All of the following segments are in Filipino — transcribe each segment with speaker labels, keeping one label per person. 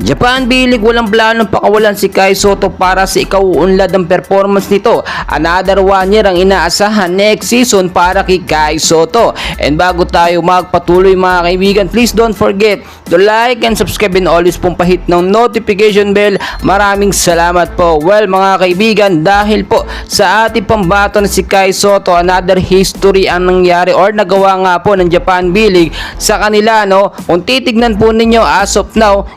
Speaker 1: Japan B-League walang planong pakawalan si Kai Sotto para sa ikauunlad ng performance nito. Another 1 year ang inaasahan next season para kay Kai Sotto. And bago tayo magpatuloy mga kaibigan, please don't forget to like and subscribe and always pong pahit ng notification bell. Maraming salamat po. Well mga kaibigan, dahil po sa ating pambato na si Kai Sotto, another history ang nangyari or nagawa nga po ng Japan B-League sa kanila, no? Kung titignan po ninyo as of now,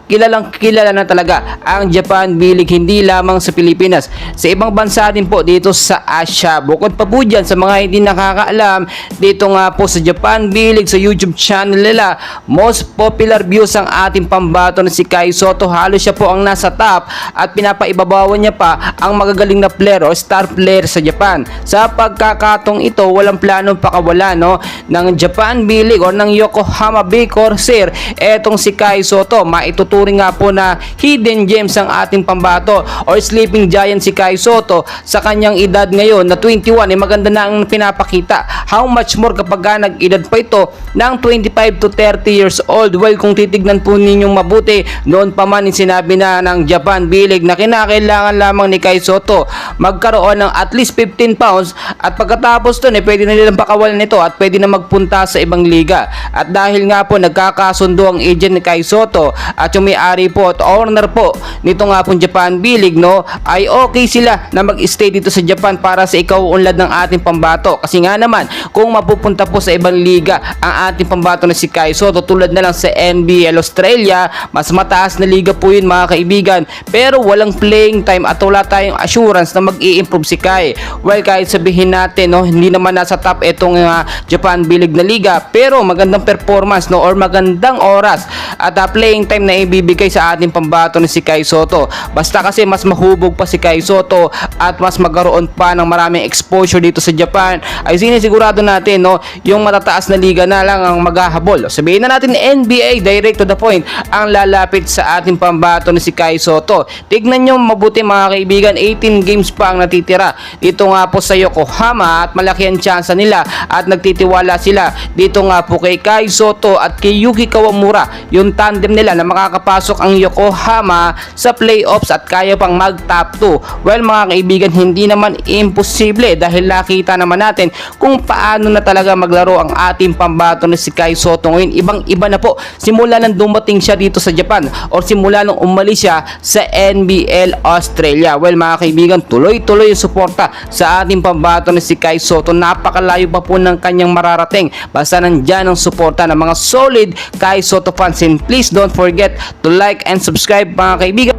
Speaker 1: kilala na talaga ang Japan B-League hindi lamang sa Pilipinas, sa ibang bansa din po dito sa Asia. Bukod pa po dyan sa mga hindi nakakaalam, dito nga po sa Japan B-League sa YouTube channel nila, most popular views ang ating pambato na si Kai Sotto. Halos siya po ang nasa top at pinapaibabawan niya pa ang magagaling na player o star player sa Japan. Sa pagkakatong ito, walang planong pakawala, no, ng Japan B-League o ng Yokohama Bay Corsair etong si Kai Sotto. Maituturing nga po na hidden gems ang ating pambato or sleeping giant si Kai Sotto. Sa kanyang edad ngayon na 21, maganda na ang pinapakita. How much more kapag nag-edad pa ito ng 25 to 30 years old. Well, kung titignan po ninyong mabuti, noon pa man sinabi na ng Japan B-League na kinakailangan lamang ni Kai Sotto magkaroon ng at least 15 pounds at pagkatapos doon pwede na nilang pakawalan nito at pwede na magpunta sa ibang liga. At dahil nga po nagkakasundo ang agent ni Kai Sotto at yung may-ari po at owner po nito nga pong Japan B-League, no, ay okay sila na mag-stay dito sa Japan para sa ikauunlad ng ating pambato. Kasi nga naman, kung mapupunta po sa ibang liga ang ating pambato na si Kai Sotto, tulad na lang sa NBL Australia, mas mataas na liga po yun mga kaibigan, pero walang playing time at wala tayong assurance na mag-i-improve si Kai. Well, kahit sabihin natin, no, hindi naman nasa top itong Japan B-League na liga, pero magandang performance, no, or magandang oras at playing time na ibibigay sa ating pambato na si Kai Sotto. Basta kasi mas mahubog pa si Kai Sotto at mas magkaroon pa ng maraming exposure dito sa Japan, ay sinisigurado natin, no, yung matataas na liga na lang ang maghahabol. Sabihin na natin NBA, direct to the point ang lalapit sa ating pambato na si Kai Sotto. Tignan nyo mabuti mga kaibigan, 18 games pa ang natitira dito nga po sa Yokohama at malaki ang tsansa nila at nagtitiwala sila dito nga po kay Kai Sotto at kay Yuki Kawamura, yung tandem nila na makakapasok ang Yokohama sa playoffs at kaya pang mag top 2. Well mga kaibigan, hindi naman imposible dahil nakita naman natin kung paano na talaga maglaro ang ating pambato na si Kai Sotto ngayon. Ibang iba na po simula nang dumating siya dito sa Japan or simula nang umalis siya sa NBL Australia. Well mga kaibigan, tuloy-tuloy yung suporta sa ating pambato na si Kai Sotto. Napakalayo pa po ng kanyang mararating basta nandyan ang suporta ng mga solid Kai Sotto fans. And please don't forget to like and subscribe mga kaibigan.